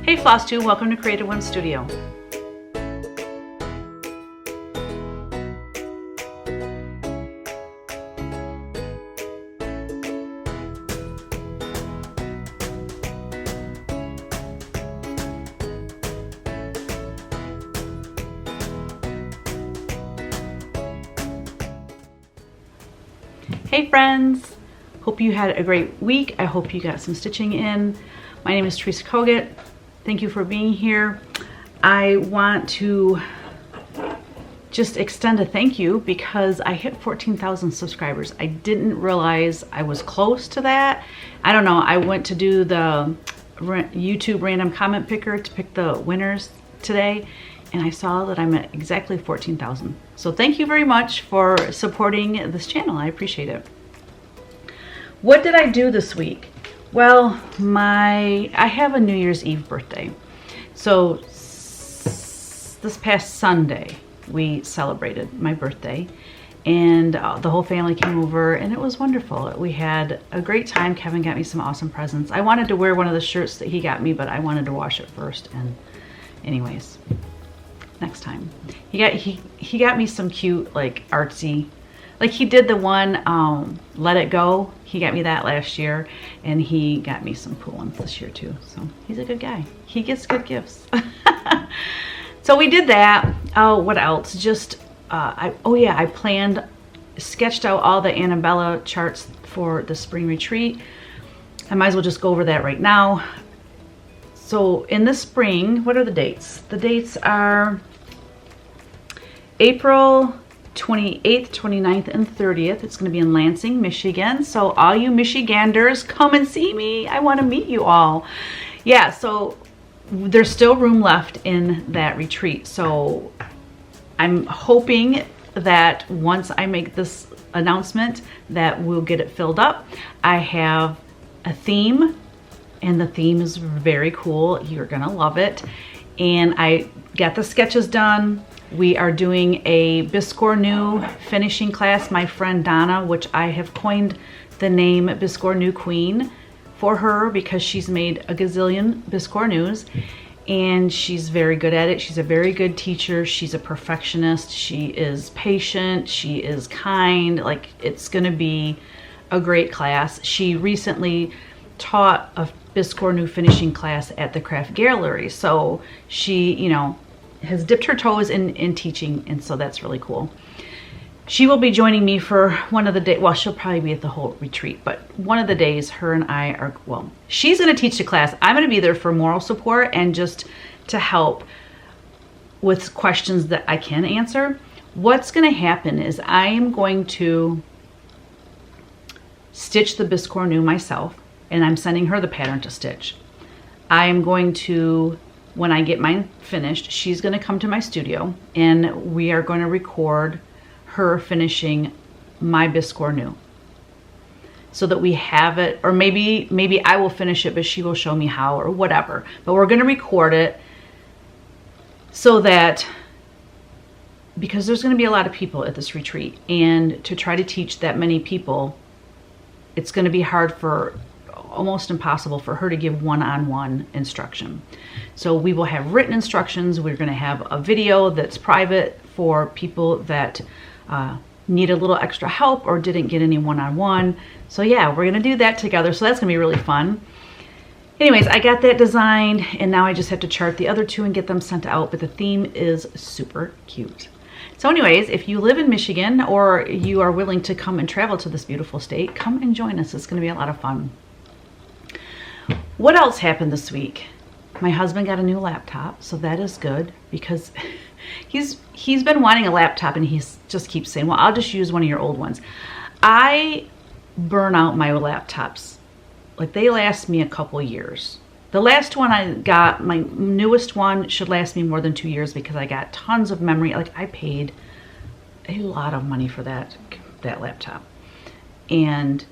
Hey Flosstube, welcome to Creative Whim Studio. Hey friends, hope you had a great week. I hope you got some stitching in. My name is Theresa Venette. Thank you for being here. I want to just extend a thank you because I hit 14,000 subscribers. I didn't realize I was close to that. I don't know, I went to do the YouTube random comment picker to pick the winners today, and I saw that I'm at exactly 14,000. So thank you very much for supporting this channel. I appreciate it. What did I do this week? Well, I have a New Year's Eve birthday. So this past Sunday, we celebrated my birthday, and the whole family came over, and it was wonderful. We had a great time. Kevin got me some awesome presents. I wanted to wear one of the shirts that he got me, but I wanted to wash it first, and anyways, next time. He got me some cute, like, artsy, like he did the one Let It Go. He got me that last year, and he got me some cool ones this year too. So he's a good guy. He gets good gifts. So we did that. Oh, what else? Just I sketched out all the Annabella charts for the spring retreat. I might as well just go over that right now. So in the spring, what are the dates? The dates are April 28th, 29th, and 30th. It's going to be in Lansing, Michigan. So all you Michiganders, come and see me. I want to meet you all. Yeah, so there's still room left in that retreat. So I'm hoping that once I make this announcement that we'll get it filled up. I have a theme, and the theme is very cool. You're going to love it. And I got the sketches done. We are doing a Biscore New finishing class. My friend Dawna, which I have coined the name Biscore New Queen for her because she's made a gazillion Biscore News, and she's very good at it. She's a very good teacher. She's a perfectionist. She is patient. She is kind. Like, it's going to be a great class. She recently taught a Biscore New finishing class at the Craft Gallery. So she, you know, has dipped her toes in teaching, and so that's really cool. She will be joining me for one of the days. Well, she'll probably be at the whole retreat, but one of the days her and I are, well, she's going to teach the class. I'm going to be there for moral support and just to help with questions that I can answer. What's going to happen is I am going to stitch the Biscore New myself, and I'm sending her the pattern to stitch. I am going to, when I get mine finished, she's going to come to my studio, and we are going to record her finishing my Biscore New so that we have it, or maybe I will finish it, but she will show me how or whatever. But we're going to record it so that, because there's going to be a lot of people at this retreat, and to try to teach that many people, it's going to be hard for, almost impossible for her to give one-on-one instruction. So we will have written instructions. We're going to have a video that's private for people that need a little extra help or didn't get any one-on-one. So yeah, we're going to do that together. So that's going to be really fun. Anyways, I got that designed, and now I just have to chart the other two and get them sent out, but the theme is super cute. So anyways, if you live in Michigan or you are willing to come and travel to this beautiful state, come and join us. It's going to be a lot of fun. What else happened this week? My husband got a new laptop, so that is good because he's been wanting a laptop, and he's just keeps saying, well, I'll just use one of your old ones. I burn out my laptops. Like, they last me a couple years. The last one I got, my newest one, should last me more than 2 years because I got tons of memory. Like, I paid a lot of money for that laptop. And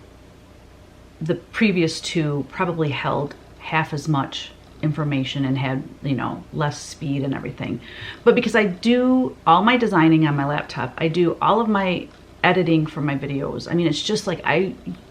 the previous two probably held half as much information and had, you know, less speed and everything. But because I do all my designing on my laptop, I do all of my editing for my videos. I mean, it's just like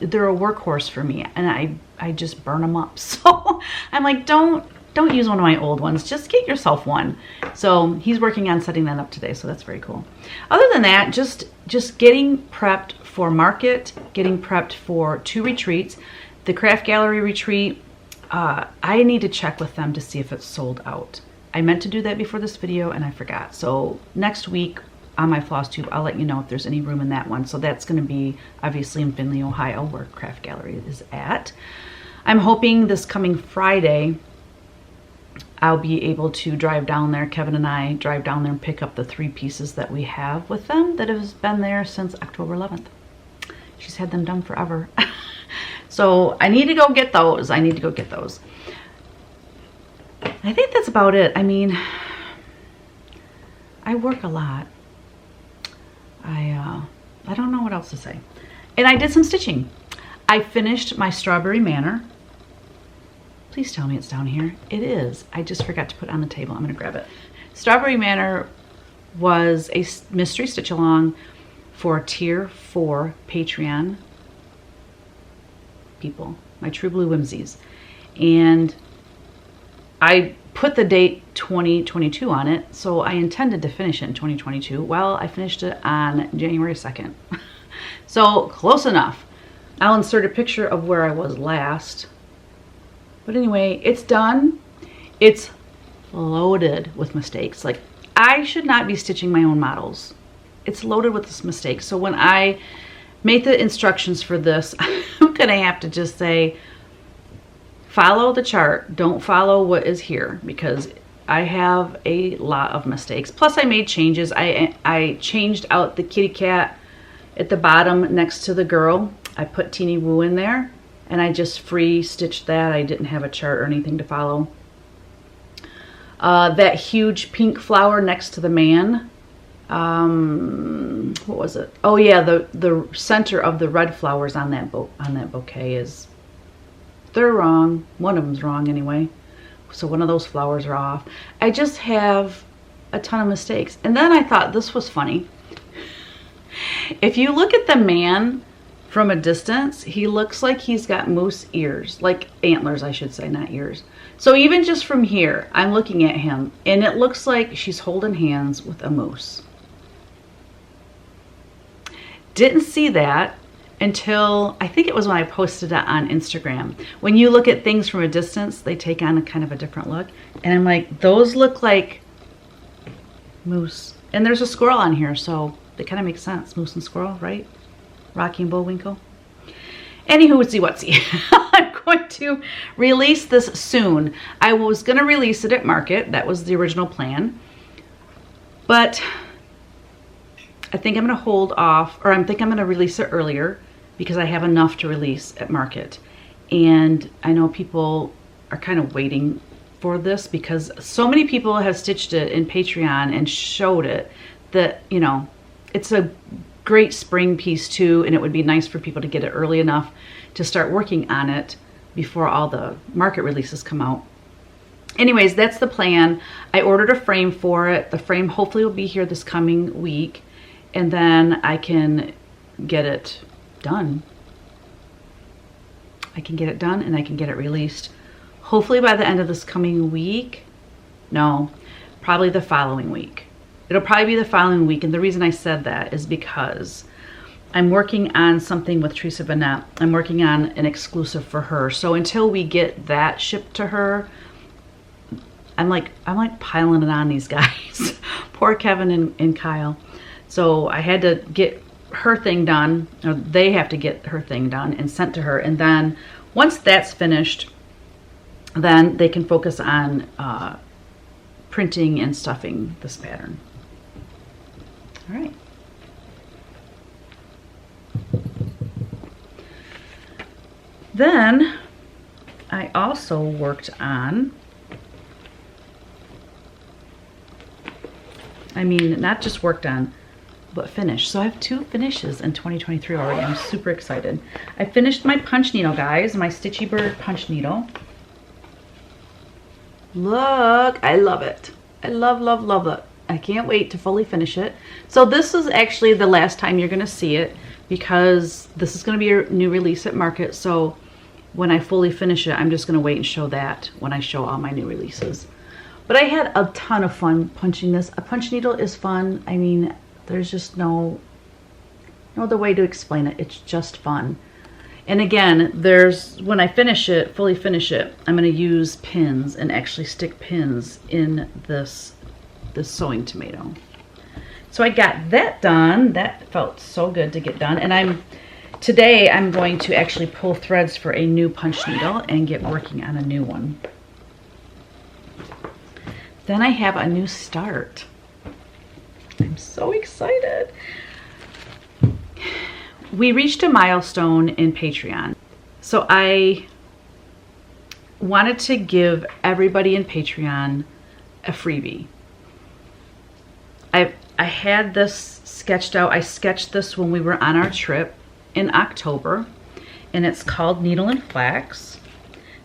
they're a workhorse for me, and I just burn them up. So I'm like, don't don't use one of my old ones. Just get yourself one. So he's working on setting that up today, so that's very cool. Other than that, just getting prepped for market, getting prepped for 2 retreats. The craft gallery retreat, I need to check with them to see if it's sold out. I meant to do that before this video and I forgot. So next week on my Flosstube, I'll let you know if there's any room in that one. So that's going to be obviously in Findlay, Ohio, where craft gallery is at. I'm hoping this coming Friday I'll be able to drive down there. Kevin and I drive down there and pick up the 3 pieces that we have with them that has been there since October 11th. She's had them done forever. So I need to go get those. I need to go get those. I think that's about it. I mean, I work a lot. I don't know what else to say. And I did some stitching. I finished my Strawberry Manor. Please tell me it's down here. It is. I just forgot to put it on the table. I'm going to grab it. Strawberry Manor was a mystery stitch along for Tier 4 Patreon people, my True Blue Whimsies. And I put the date 2022 on it, so I intended to finish it in 2022. Well, I finished it on January 2nd. So close enough. I'll insert a picture of where I was last. But anyway, it's done. It's loaded with mistakes. Like, I should not be stitching my own models. It's loaded with mistakes. So when I make the instructions for this, I'm gonna have to just say, follow the chart, don't follow what is here, because I have a lot of mistakes. Plus I made changes. I changed out the kitty cat at the bottom next to the girl. I put Teeny Woo in there and I just free stitched that. I didn't have a chart or anything to follow. That huge pink flower next to the man, what was it? Oh yeah, the center of the red flowers on that bouquet is, they're wrong. One of them's wrong anyway. So one of those flowers are off. I just have a ton of mistakes. And then I thought this was funny. If you look at the man from a distance, he looks like he's got moose ears, like antlers, I should say, not ears. So even just from here, I'm looking at him and it looks like she's holding hands with a moose. Didn't see that until, I think it was when I posted it on Instagram. When you look at things from a distance, they take on a kind of a different look. And I'm like, those look like moose. And there's a squirrel on here, so it kind of makes sense. Moose and squirrel, right? Rocky and Bullwinkle. Anywho, whatsy. I'm going to release this soon. I was going to release it at market. That was the original plan. But I think I'm going to hold off, or I think I'm going to release it earlier because I have enough to release at market. And I know people are kind of waiting for this because so many people have stitched it in Patreon and showed it that, you know, it's a great spring piece too, and it would be nice for people to get it early enough to start working on it before all the market releases come out. Anyways, that's the plan. I ordered a frame for it. The frame hopefully will be here this coming week, and then I can get it done. I can get it done and I can get it released hopefully by the end of this coming week. No, probably the following week. It'll probably be the following week, and the reason I said that is because I'm working on something with Theresa Venette. I'm working on an exclusive for her. So until we get that shipped to her, I'm like piling it on these guys. Poor Kevin and Kyle. So I had to get her thing done, or they have to get her thing done and sent to her. And then once that's finished, then they can focus on printing and stuffing this pattern. All right. Then I also worked on, I mean, not just worked on, but finished. So I have 2 finishes in 2023 already. I'm super excited. I finished my punch needle, guys, my Stitchy Bird punch needle. Look, I love it. I love, love, love it. I can't wait to fully finish it. So this is actually the last time you're going to see it because this is going to be a new release at market. So when I fully finish it, I'm just going to wait and show that when I show all my new releases. But I had a ton of fun punching this. A punch needle is fun. I mean, there's just no other way to explain it. It's just fun. And again, when I finish it, fully finish it, I'm going to use pins and actually stick pins in this sewing tomato. So I got that done. That felt so good to get done. And today I'm going to actually pull threads for a new punch needle and get working on a new one. Then I have a new start. I'm so excited. We reached a milestone in Patreon. So I wanted to give everybody in Patreon a freebie. I had this sketched out. I sketched this when we were on our trip in October, and it's called Needle and Flax.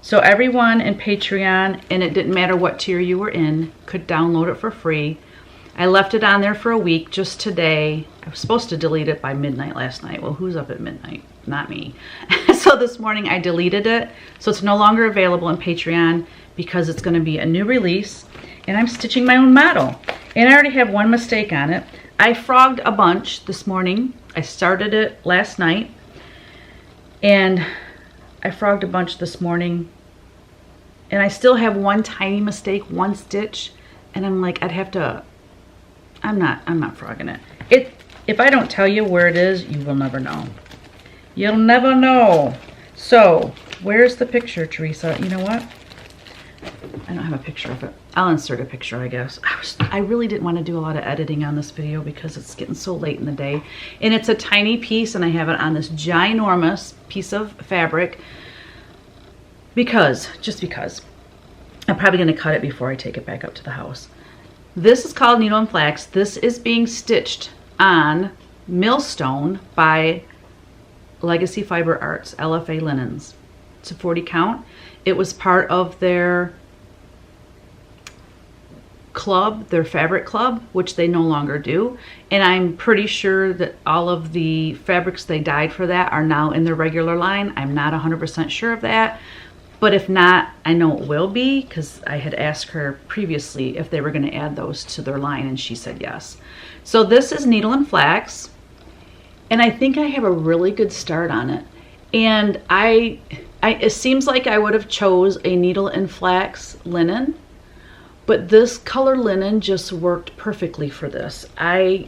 So everyone in Patreon, and it didn't matter what tier you were in, could download it for free. I left it on there for a week just today. I was supposed to delete it by midnight last night. Well, who's up at midnight? Not me. So this morning I deleted it. So it's no longer available on Patreon because it's going to be a new release. And I'm stitching my own model. And I already have one mistake on it. I frogged a bunch this morning. I started it last night. And I frogged a bunch this morning. And I still have one tiny mistake, one stitch. And I'm like, I'm not frogging it. If I don't tell you where it is, you will never know. You'll never know. So, where's the picture, Theresa? You know what? I don't have a picture of it. I'll insert a picture, I guess. I really didn't want to do a lot of editing on this video because it's getting so late in the day. And it's a tiny piece, and I have it on this ginormous piece of fabric just because. I'm probably going to cut it before I take it back up to the house. This is called Needle and Flax. This is being stitched on Millstone by Legacy Fiber Arts, LFA Linens. It's a 40 count. It was part of their club, their fabric club, which they no longer do. And I'm pretty sure that all of the fabrics they dyed for that are now in their regular line. I'm not 100% sure of that. But if not, I know it will be because I had asked her previously if they were going to add those to their line, and she said yes. So this is Needle and Flax, and I think I have a really good start on it. And it seems like I would have chose a Needle and Flax linen, but this color linen just worked perfectly for this. I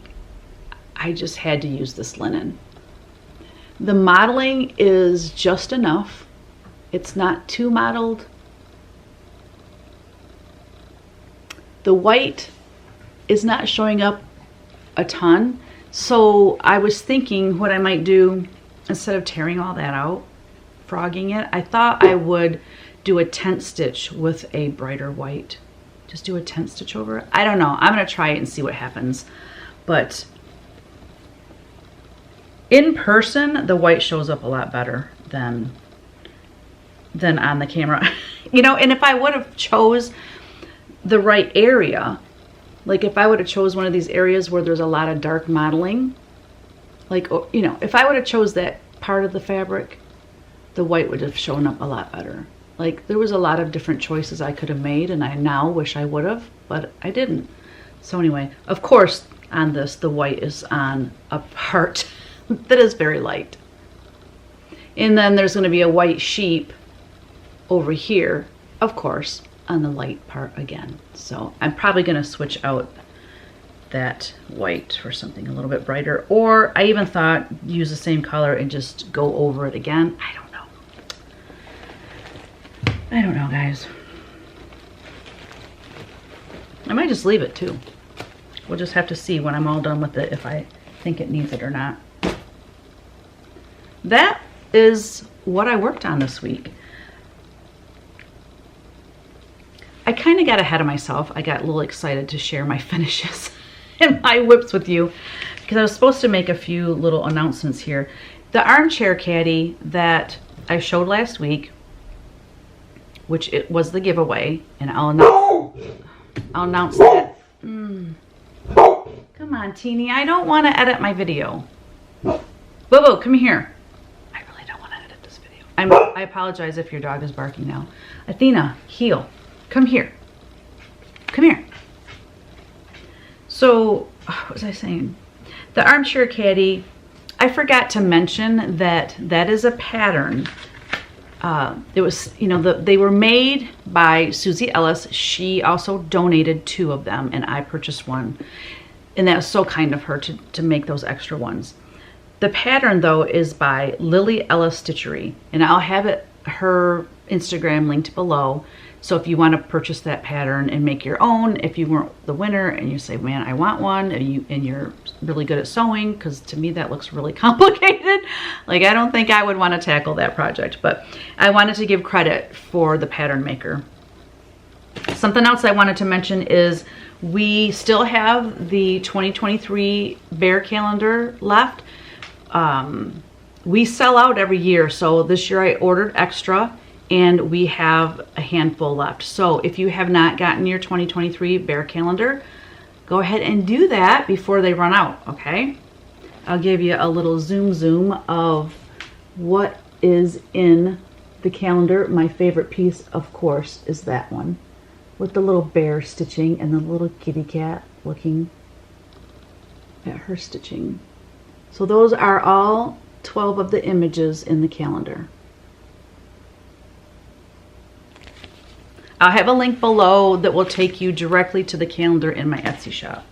just had to use this linen. The modeling is just enough. It's not too mottled. The white is not showing up a ton. So I was thinking what I might do, instead of tearing all that out, frogging it, I thought I would do a tent stitch with a brighter white. Just do a tent stitch over it. I don't know. I'm going to try it and see what happens. But in person, the white shows up a lot better than on the camera. You know, and if I would have chose the right area, like if I would have chose one of these areas where there's a lot of dark modeling, like, you know, if I would have chose that part of the fabric, the white would have shown up a lot better. Like, there was a lot of different choices I could have made, and I now wish I would have, but I didn't. So anyway, of course, on this, the white is on a part that is very light. And then there's going to be a white sheep over here, of course, on the light part again. So I'm probably going to switch out that white for something a little bit brighter, or I even thought use the same color and just go over it again. I don't know, guys. I might just leave it too. We'll just have to see when I'm all done with it if I think it needs it or not. That is what I worked on this week. I kind of got ahead of myself. I got a little excited to share my finishes and my whips with you because I was supposed to make a few little announcements here. The Armchair Caddy that I showed last week, which it was the giveaway, and I'll announce that. Come on, Teeny. I don't want to edit my video. Bobo, come here. I really don't want to edit this video. I apologize if your dog is barking now. Athena, heel. Come here. Come here. So, what was I saying? The Armchair Caddy, I forgot to mention that that is a pattern. It was, you know, they were made by Suzie Ellis. She also donated 2 of them, and I purchased 1. And that was so kind of her to make those extra ones. The pattern, though, is by Lilly, Ellis Stitchery, and I'll have her Instagram linked below. So if you want to purchase that pattern and make your own, if you weren't the winner and you say, man, I want one, and you're really good at sewing, because to me that looks really complicated. Like, I don't think I would want to tackle that project, but I wanted to give credit for the pattern maker. Something else I wanted to mention is we still have the 2023 bear calendar left. We sell out every year, so this year I ordered extra, and we have a handful left. So if you have not gotten your 2023 bear calendar, go ahead and do that before they run out, okay? I'll give you a little zoom of what is in the calendar. My favorite piece, of course, is that one with the little bear stitching and the little kitty cat looking at her stitching. So those are all 12 of the images in the calendar. I'll have a link below that will take you directly to the calendar in my Etsy shop.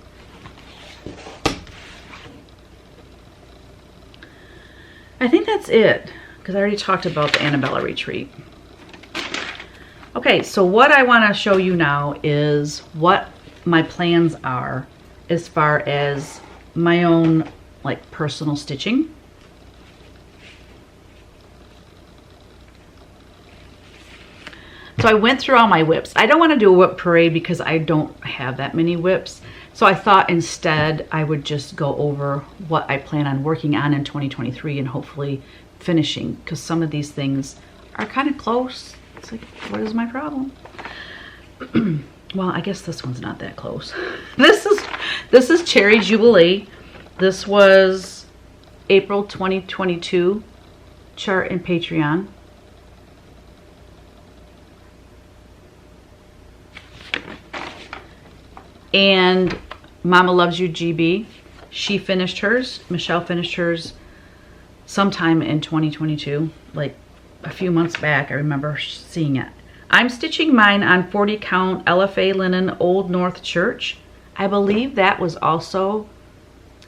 I think that's it, because I already talked about the Annabella retreat. Okay, so what I want to show you now is what my plans are as far as my own like personal stitching. So I went through all my whips. I don't want to do a whip parade because I don't have that many whips. So I thought instead I would just go over what I plan on working on in 2023 and hopefully finishing, because some of these things are kind of close. It's like, what is my problem? Well, I guess this one's not that close. This is Cherry Jubilee. This was April 2022 chart in Patreon. And Mama Loves You GB, she finished hers. Michelle finished hers sometime in 2022, like a few months back. I remember seeing it. I'm stitching mine on 40 count LFA linen Old North Church. I believe that was also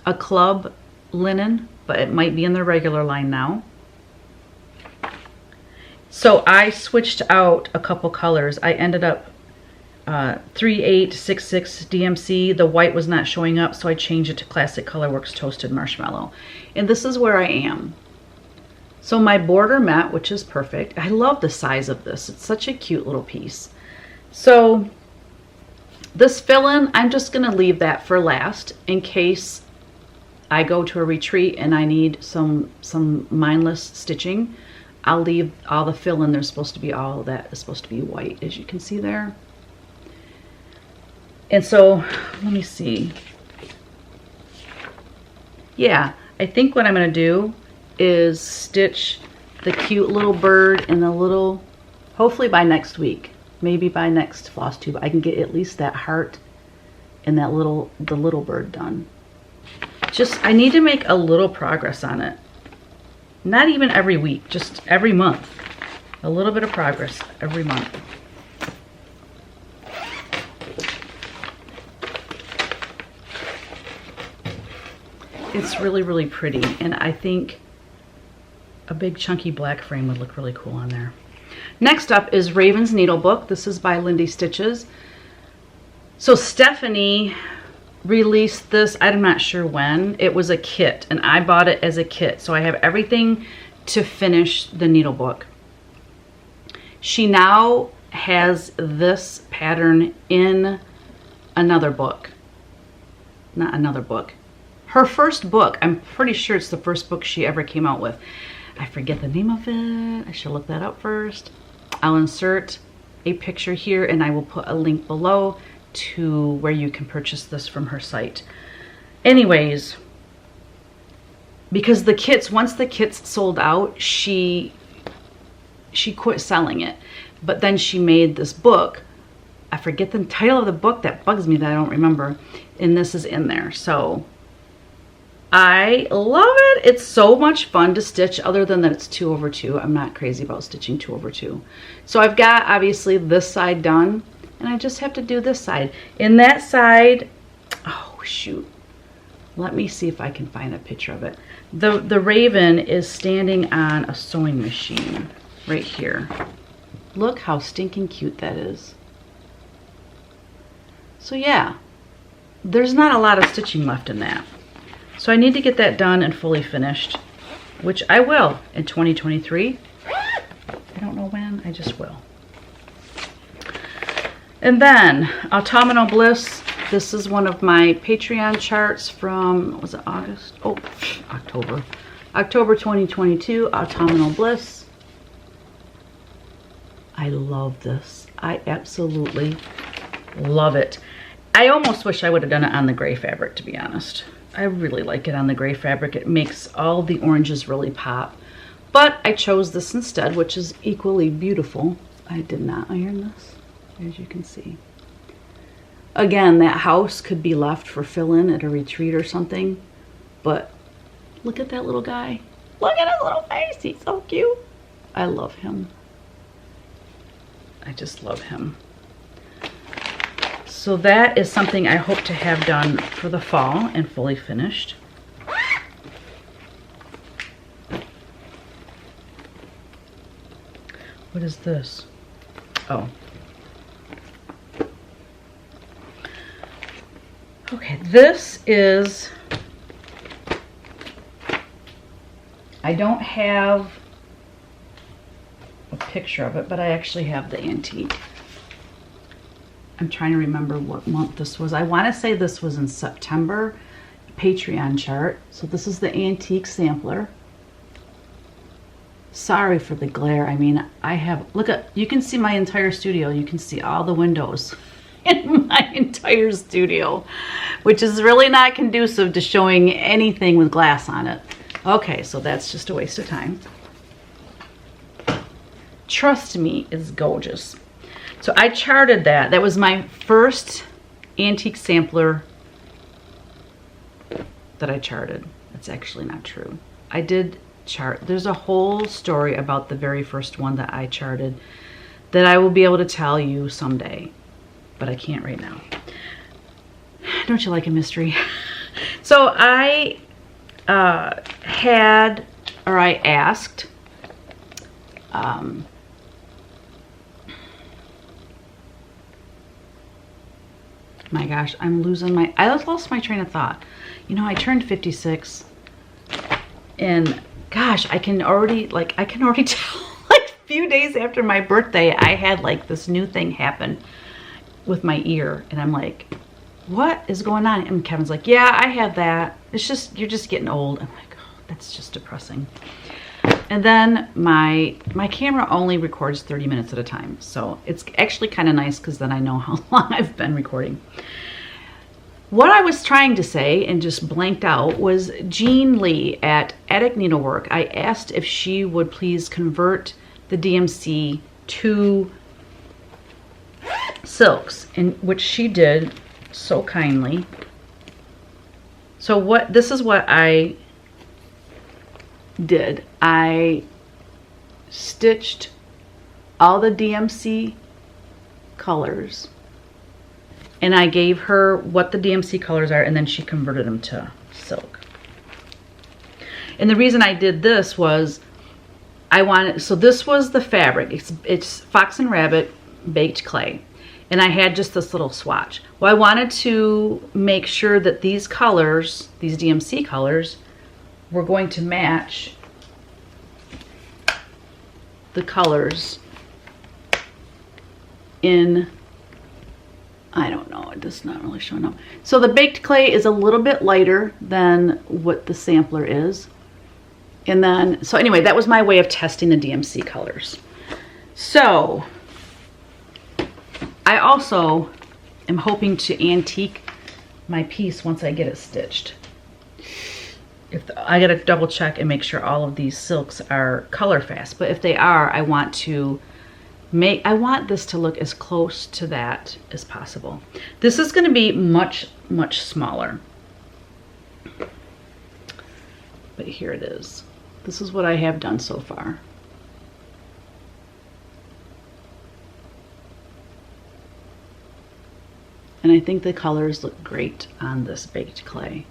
a club linen, but it might be in the regular line now. So I switched out a couple colors. I ended up 3866 DMC. The white was not showing up, so I changed it to Classic Colorworks Toasted Marshmallow. And this is where I am. So my border met, which is perfect. I love the size of this. It's such a cute little piece. So this fill-in, I'm just gonna leave that for last in case I go to a retreat and I need some mindless stitching. I'll leave all the fill-in. There's supposed to be all that is supposed to be white, as you can see there. And so, let me see. Yeah, I think what I'm gonna do is stitch the cute little bird and the little, hopefully by next week, maybe by next floss tube, I can get at least that heart and that the little bird done. Just, I need to make a little progress on it. Not even every week, just every month. A little bit of progress every month. It's really, really pretty, and I think a big chunky black frame would look really cool on there. Next up is Raven's Needlebook. This is by Lindy Stitches. So Stephanie released this, I'm not sure when. It was a kit, and I bought it as a kit. So I have everything to finish the needlebook. She now has this pattern in another book. Not another book. Her first book. I'm pretty sure it's the first book she ever came out with. I forget the name of it. I should look that up first. I'll insert a picture here, and I will put a link below to where you can purchase this from her site. Anyways, because the kits, once the kits sold out, she she quit selling it. But then she made this book. I forget the title of the book. That bugs me that I don't remember. And this is in there. So I love it. It's so much fun to stitch, other than that it's 2/2. I'm not crazy about stitching 2/2. So I've got obviously this side done, and I just have to do this side. In that side, oh shoot. Let me see if I can find a picture of it. The raven is standing on a sewing machine right here. Look how stinking cute that is. So yeah, there's not a lot of stitching left in that. So I need to get that done and fully finished, which I will in 2023. I don't know when, I just will. And then Autumnal Bliss. This is one of my Patreon charts from, was it August? Oh, October. October 2022, Autumnal Bliss. I love this. I absolutely love it. I almost wish I would have done it on the gray fabric, to be honest. I really like it on the gray fabric. It makes all the oranges really pop. But I chose this instead, which is equally beautiful. I did not iron this, as you can see. Again, that house could be left for fill-in at a retreat or something. But look at that little guy. Look at his little face. He's so cute. I love him. I just love him. So that is something I hope to have done for the fall and fully finished. What is this? Oh. Okay, this is, I don't have a picture of it, but I actually have the antique. I'm trying to remember what month this was. I want to say this was in September, Patreon chart. So this is the antique sampler. Sorry for the glare. I mean, I have, look at, you can see my entire studio. You can see all the windows in my entire studio, which is really not conducive to showing anything with glass on it. Okay, so that's just a waste of time. Trust me, it's gorgeous. So I charted that. That was my first antique sampler that I charted. That's actually not true. I did chart. There's a whole story about the very first one that I charted that I will be able to tell you someday, but I can't right now. Don't you like a mystery? So I asked my gosh, I'm losing my, I lost my train of thought. You know, I turned 56 and gosh, I can already tell like a few days after my birthday, I had like this new thing happen with my ear. And I'm like, what is going on? And Kevin's like, yeah, I have that. It's just, you're just getting old. I'm like, oh, that's just depressing. And then my camera only records 30 minutes at a time. So it's actually kind of nice because then I know how long I've been recording. What I was trying to say and just blanked out was Jean Lee at Attic Needlework. I asked if she would please convert the DMC to silks, in which she did so kindly. So this is what I did. I stitched all the DMC colors and I gave her what the DMC colors are, and then she converted them to silk. And the reason I did this was I wanted, so this was the fabric. It's Fox and Rabbit baked clay. And I had just this little swatch. Well, I wanted to make sure that these colors, these DMC colors, were going to match the colors in, I don't know, it's not really showing up. So the baked clay is a little bit lighter than what the sampler is. And then, so anyway, that was my way of testing the DMC colors. So I also am hoping to antique my piece once I get it stitched. I gotta double check and make sure all of these silks are color fast, but if they are, I want this to look as close to that as possible. This is gonna be much, much smaller. But here it is. This is what I have done so far. And I think the colors look great on this baked clay.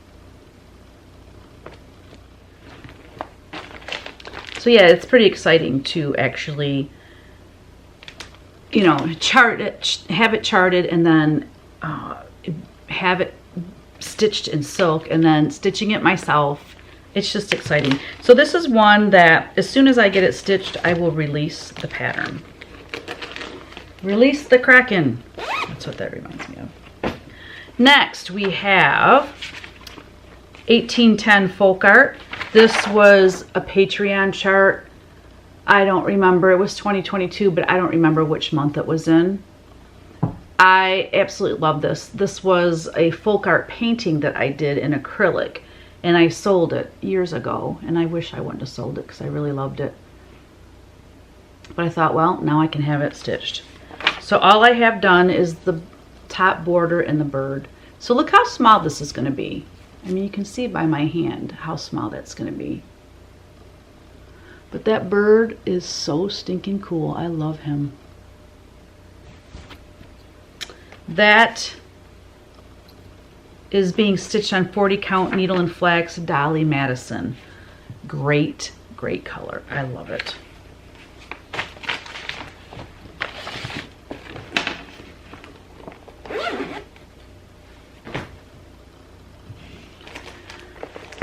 So yeah, it's pretty exciting to actually, you know, chart it, have it charted, and then have it stitched in silk, and then stitching it myself. It's just exciting. So this is one that as soon as I get it stitched, I will release the pattern. Release the Kraken. That's what that reminds me of. Next we have 1810 Folk Art. This was a Patreon chart. I don't remember, it was 2022, but I don't remember which month it was in. I absolutely love this. This was a folk art painting that I did in acrylic, and I sold it years ago, and I wish I wouldn't have sold it because I really loved it. But I thought, well, now I can have it stitched. So all I have done is the top border and the bird. So look how small this is going to be. I mean, you can see by my hand how small that's going to be. But that bird is so stinking cool. I love him. That is being stitched on 40 count needle and flax Dolly Madison. Great, great color. I love it.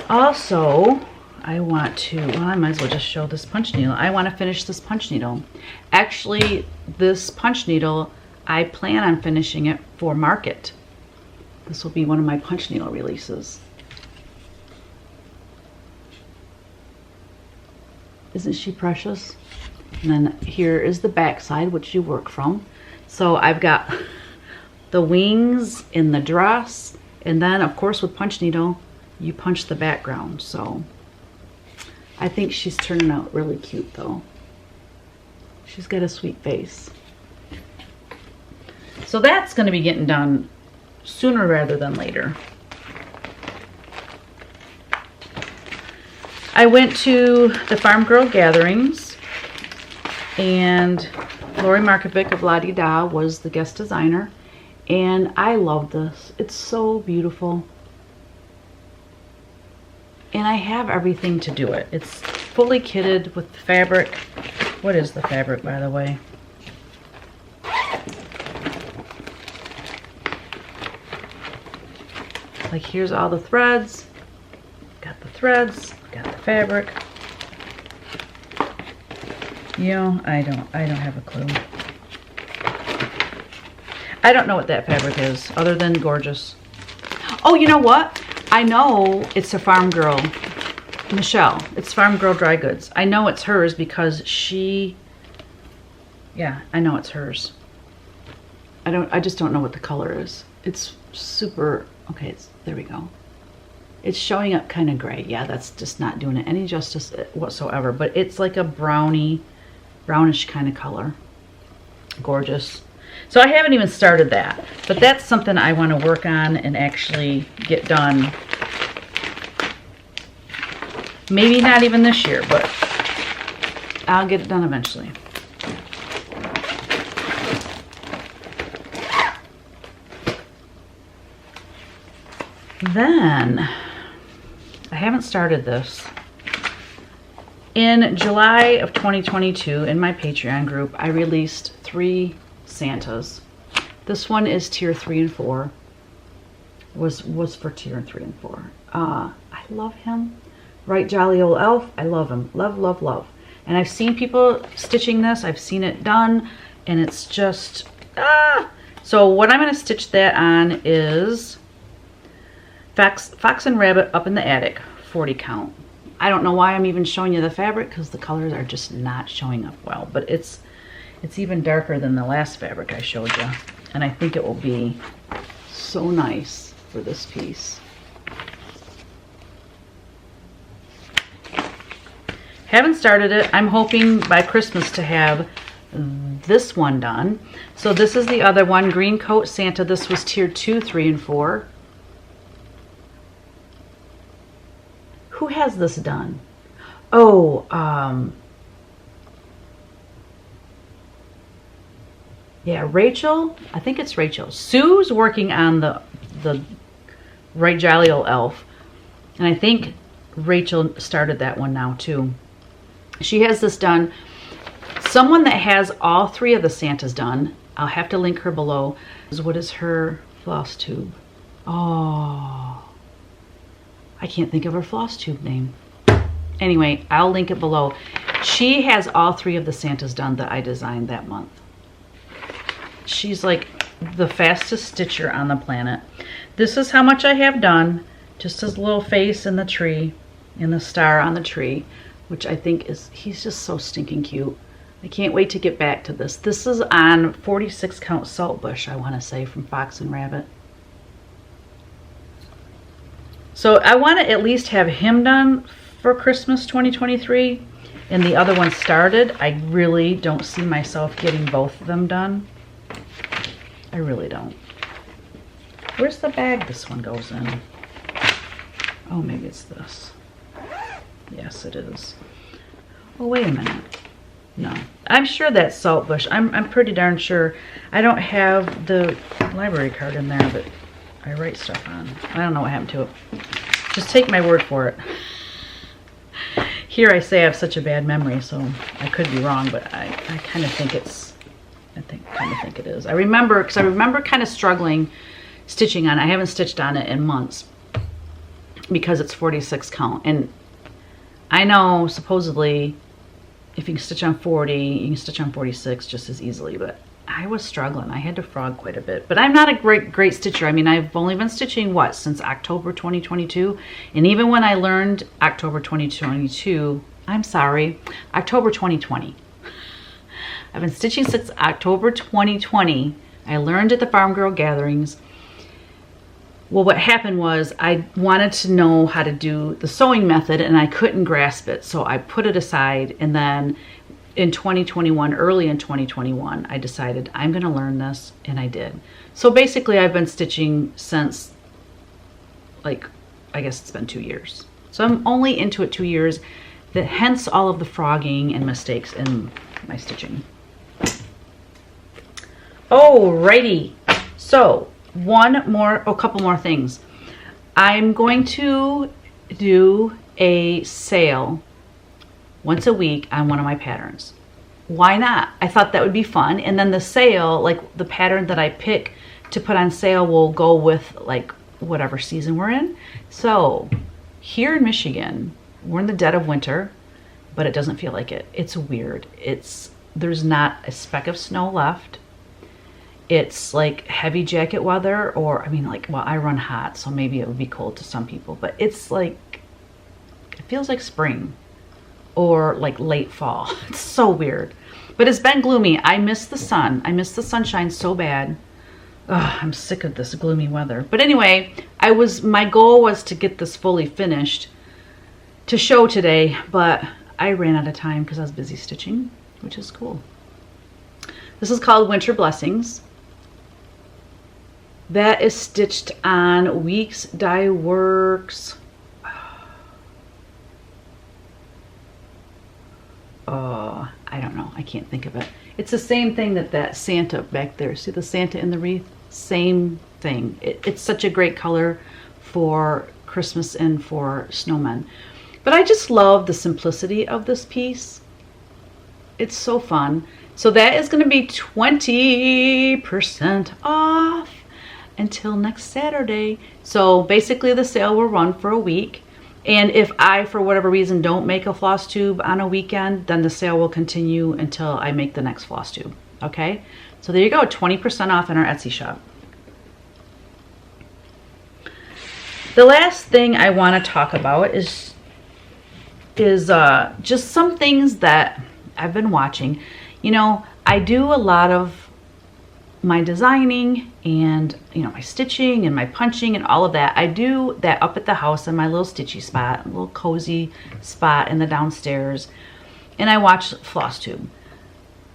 Also, I want to, well, I might as well just show this punch needle. I want to finish this punch needle. Actually, this punch needle, I plan on finishing it for market. This will be one of my punch needle releases. Isn't she precious? And then here is the back side, which you work from. So I've got the wings in the dress, and then of course with punch needle, you punch the background. So I think she's turning out really cute though. She's got a sweet face. So that's going to be getting done sooner rather than later. I went to the Farm Girl gatherings, and Lori Markovic of La Di Da was the guest designer, and I love this. It's so beautiful. And I have everything to do it. It's fully kitted with fabric. What is the fabric, by the way? Like, here's all the threads. Got the threads, got the fabric. You know, I don't have a clue. I don't know what that fabric is, other than gorgeous. Oh, you know what? I know it's a Farm Girl, Michelle. It's Farm Girl Dry Goods. I know it's hers because she, yeah, I know it's hers. I just don't know what the color is. It's super, okay, there we go. It's showing up kind of gray. Yeah, that's just not doing it any justice whatsoever, but it's like a brownish kind of color. Gorgeous. So I haven't even started that, but that's something I want to work on and actually get done. Maybe not even this year, but I'll get it done eventually. Then, I haven't started this. In July of 2022, in my Patreon group, I released 3 Santas. This one is tier 3 and 4. Was for tier 3 and 4. I love him. Right Jolly Old Elf. I love him. Love, love, love. And I've seen people stitching this. I've seen it done. And it's just, So what I'm going to stitch that on is Fox and Rabbit Up in the Attic, 40 count. I don't know why I'm even showing you the fabric, because the colors are just not showing up well. But it's even darker than the last fabric I showed you. And I think it will be so nice for this piece. Haven't started it. I'm hoping by Christmas to have this one done. So this is the other one, Green Coat Santa. This was tier 2, 3, and 4. Who has this done? Oh, yeah, Rachel. I think it's Rachel. Sue's working on the Right Jolly Old Elf. And I think Rachel started that one now too. She has this done. Someone that has all 3 of the Santas done, I'll have to link her below. What is her floss tube? Oh, I can't think of her floss tube name. Anyway, I'll link it below. She has all 3 of the Santas done that I designed that month. She's like the fastest stitcher on the planet. This is how much I have done. Just his little face in the tree, and the star on the tree, which I think is, he's just so stinking cute. I can't wait to get back to this. This is on 46 count Saltbush, I want to say, from Fox and Rabbit. So I want to at least have him done for Christmas 2023, and the other one started. I really don't see myself getting both of them done. I really don't. Where's the bag this one goes in? Oh, maybe it's this. Yes, it is. Oh, wait a minute. No, I'm sure that's Saltbush. I'm pretty darn sure. I don't have the library card in there, but I write stuff on. I don't know what happened to it. Just take my word for it. Here I say I have such a bad memory, so I could be wrong, but I kind of think it's, kind of think it is. I remember, because I remember kind of struggling stitching on it. I haven't stitched on it in months because it's 46 count. And I know supposedly if you can stitch on 40, you can stitch on 46 just as easily, but I was struggling. I had to frog quite a bit, but I'm not a great stitcher. I mean, I've only been stitching, what, since October 2022? And even when I learned October 2022, I'm sorry, October 2020. I've been stitching since October 2020. I learned at the Farm Girl gatherings. Well, what happened was I wanted to know how to do the sewing method and I couldn't grasp it. So I put it aside, and then in 2021, early in 2021, I decided I'm going to learn this, and I did. So basically I've been stitching since, like, I guess it's been 2 years. So I'm only into it 2 years, hence all of the frogging and mistakes in my stitching. Alrighty, so a couple more things. I'm going to do a sale once a week on one of my patterns. Why not? I thought that would be fun. And then the sale, like the pattern that I pick to put on sale, will go with like whatever season we're in. So here in Michigan, we're in the dead of winter, but it doesn't feel like it. It's weird. There's not a speck of snow left. It's like heavy jacket weather, or I mean, like, well, I run hot, so maybe it would be cold to some people, but it's like, it feels like spring or like late fall. It's so weird, but it's been gloomy. I miss the sun. I miss the sunshine so bad. Ugh, I'm sick of this gloomy weather. But anyway, my goal was to get this fully finished to show today, but I ran out of time because I was busy stitching, which is cool. This is called Winter Blessings. That is stitched on Weeks Dye Works. Oh, I don't know. I can't think of it. It's the same thing that Santa back there. See the Santa in the wreath? Same thing. It's such a great color for Christmas and for snowmen. But I just love the simplicity of this piece. It's so fun. So that is going to be 20% off until next Saturday. So basically the sale will run for a week. And if I, for whatever reason, don't make a floss tube on a weekend, then the sale will continue until I make the next floss tube. Okay? So there you go, 20% off in our Etsy shop. The last thing I want to talk about is just some things that I've been watching. You know, I do a lot of my designing and, you know, my stitching and my punching and all of that, I do that up at the house in my little stitchy spot, a little cozy spot in the downstairs, and I watch Flosstube.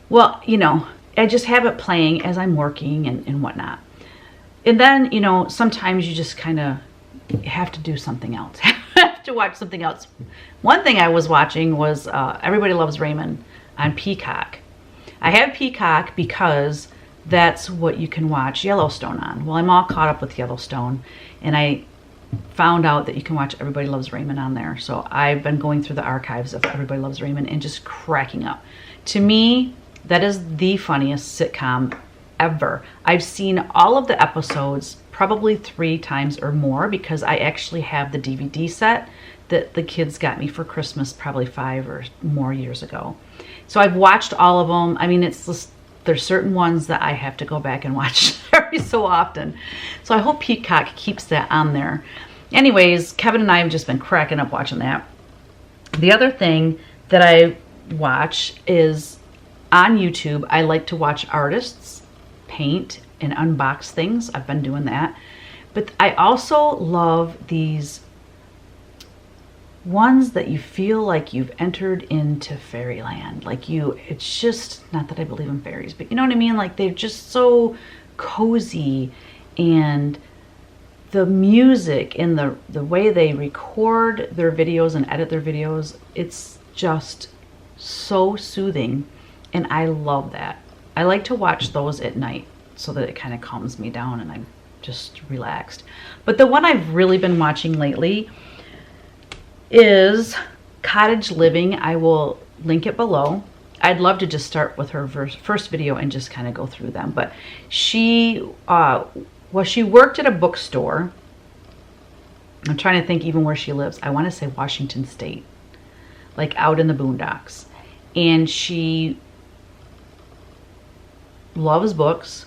Well, you know, I just have it playing as I'm working and whatnot. And then, you know, sometimes you just kind of have to do something else. Have to watch something else. One thing I was watching was Everybody Loves Raymond on Peacock. I have Peacock because that's what you can watch Yellowstone on. Well, I'm all caught up with Yellowstone, and I found out that you can watch Everybody Loves Raymond on there. So I've been going through the archives of Everybody Loves Raymond and just cracking up. To me, that is the funniest sitcom ever. I've seen all of the episodes probably 3 times or more because I actually have the DVD set that the kids got me for Christmas probably 5 or more years ago. So I've watched all of them. I mean, it's just, there's certain ones that I have to go back and watch every so often. So I hope Peacock keeps that on there. Anyways, Kevin and I have just been cracking up watching that. The other thing that I watch is on YouTube. I like to watch artists paint and unbox things. I've been doing that. But I also love these ones that you feel like you've entered into fairyland. Like it's just, not that I believe in fairies, but you know what I mean? Like they're just so cozy, and the music and the way they record their videos and edit their videos, it's just so soothing, and I love that. I like to watch those at night so that it kind of calms me down and I'm just relaxed. But the one I've really been watching lately is Cottage Living. I will link it below. I'd love to just start with her first video and just kind of go through them. But she worked at a bookstore. I'm trying to think even where she lives. I want to say Washington State, like out in the boondocks. And she loves books.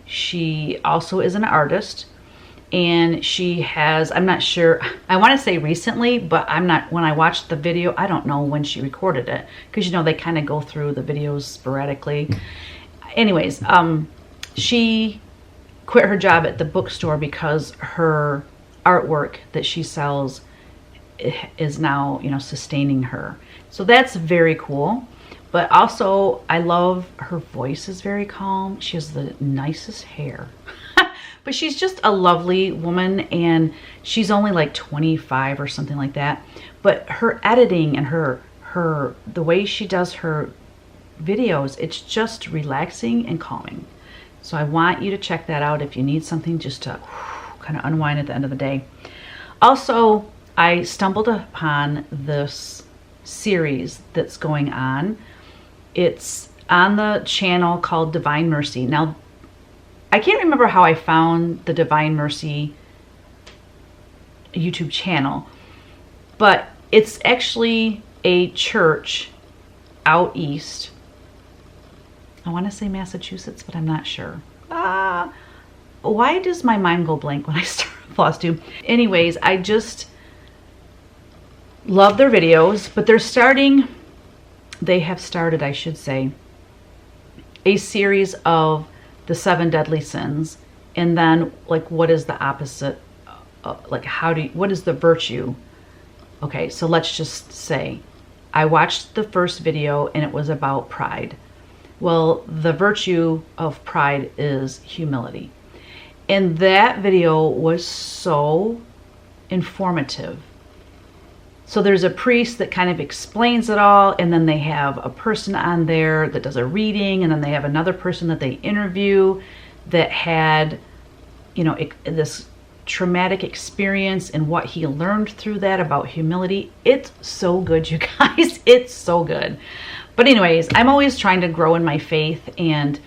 She also is an artist. And she has, I'm not sure, I want to say recently, but I'm not, when I watched the video, I don't know when she recorded it. Because, you know, they kind of go through the videos sporadically. Anyways, she quit her job at the bookstore because her artwork that she sells is now, you know, sustaining her. So that's very cool. But also, I love her voice is very calm. She has the nicest hair. But she's just a lovely woman, and she's only like 25 or something like that. But her editing and the way she does her videos, it's just relaxing and calming. So I want you to check that out if you need something just to kind of unwind at the end of the day. Also, I stumbled upon this series that's going on. It's on the channel called Divine Mercy. Now, I can't remember how I found the Divine Mercy YouTube channel, but it's actually a church out east. I want to say Massachusetts, but I'm not sure. Why does my mind go blank when I start Flosstube? Anyways, I just love their videos, but they have started, I should say, a series of the 7 deadly sins, and then like what is the opposite, like what is the virtue? Okay, so let's just say I watched the first video and it was about pride. Well, the virtue of pride is humility, and that video was so informative. So there's a priest that kind of explains it all, and then they have a person on there that does a reading, and then they have another person that they interview that had, you know, this traumatic experience and what he learned through that about humility. It's so good, you guys. It's so good. But anyways, I'm always trying to grow in my faith, and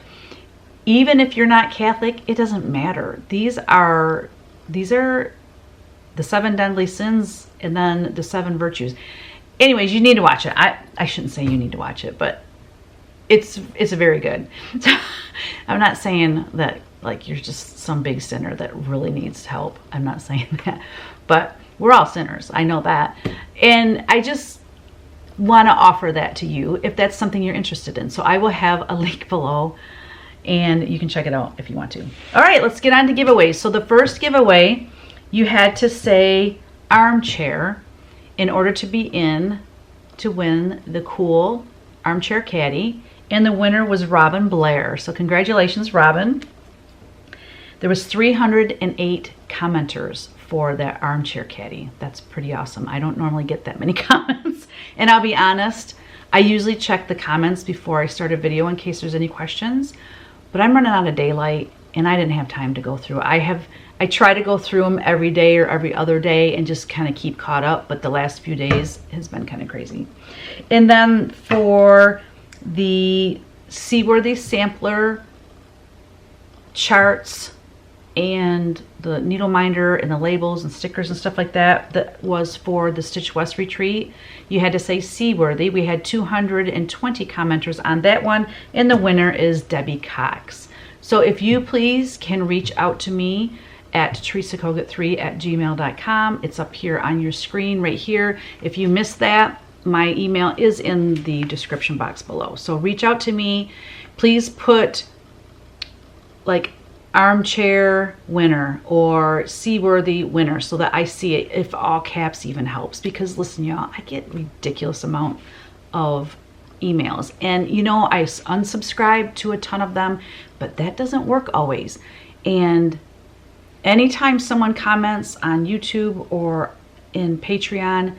even if you're not Catholic, it doesn't matter. These are the 7 deadly sins and then the 7 virtues. Anyways, you need to watch it. I shouldn't say you need to watch it, but it's very good. I'm not saying that like you're just some big sinner that really needs help. I'm not saying that, but we're all sinners. I know that. And I just want to offer that to you if that's something you're interested in. So I will have a link below, and you can check it out if you want to. All right, let's get on to giveaways. So the first giveaway, you had to say Armchair in order to be in to win the cool Armchair Caddy, and the winner was Robin Blair. So congratulations, Robin. There was 308 commenters for that Armchair Caddy. That's pretty awesome. I don't normally get that many comments, and I'll be honest, I usually check the comments before I start a video in case there's any questions, but I'm running out of daylight and I didn't have time to go through. I try to go through them every day or every other day and just kind of keep caught up, but the last few days has been kind of crazy. And then for the Seaworthy sampler charts and the needle minder and the labels and stickers and stuff like that, that was for the Stitch West retreat. You had to say Seaworthy. We had 220 commenters on that one, and the winner is Debbie Cox. So if you please can reach out to me at teresacogat3@gmail.com. It's up here on your screen right here. If you missed that, my email is in the description box below. So reach out to me. Please put like Armchair winner or Seaworthy winner so that I see it. If all caps even helps, because listen, y'all, I get ridiculous amount of emails, and you know, I unsubscribe to a ton of them, but that doesn't work always. And anytime someone comments on YouTube or in Patreon,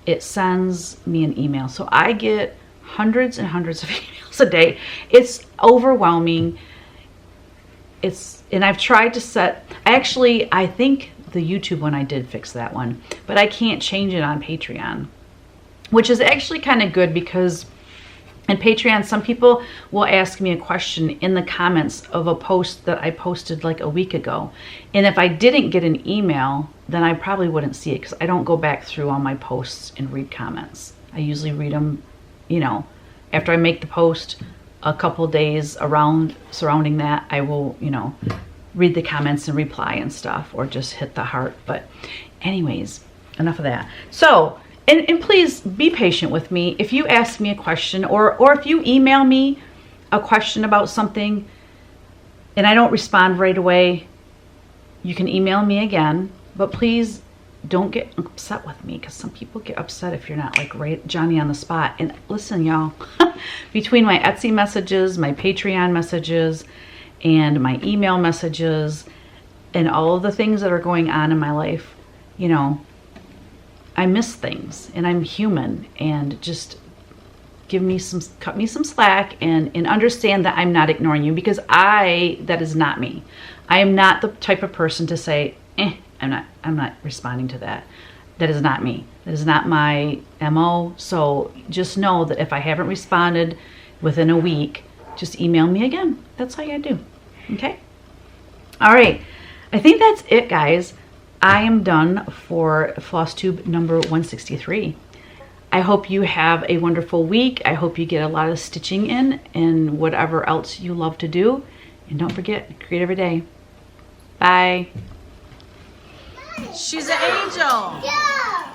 it sends me an email. So I get hundreds and hundreds of emails a day. It's overwhelming. And I've tried to set, actually, I think the YouTube one, I did fix that one, but I can't change it on Patreon, which is actually kind of good, because in Patreon, some people will ask me a question in the comments of a post that I posted like a week ago. And if I didn't get an email, then I probably wouldn't see it, because I don't go back through all my posts and read comments. I usually read them, you know, after I make the post, a couple days surrounding that, I will, you know, read the comments and reply and stuff, or just hit the heart. But anyways, enough of that. So, and please be patient with me. If you ask me a question, or if you email me a question about something and I don't respond right away, you can email me again. But please don't get upset with me, because some people get upset if you're not like right Johnny on the spot. And listen, y'all, between my Etsy messages, my Patreon messages, and my email messages, and all of the things that are going on in my life, you know, I miss things, and I'm human, and just cut me some slack, and understand that I'm not ignoring you, because that is not me. I am not the type of person to say, I'm not responding to that. That is not me. That is not my MO. So just know that if I haven't responded within a week, just email me again. That's all you gotta do. Okay? All right. I think that's it, guys. I am done for Flosstube number 163. I hope you have a wonderful week. I hope you get a lot of stitching in and whatever else you love to do. And don't forget, create every day. Bye. She's an angel. Yeah.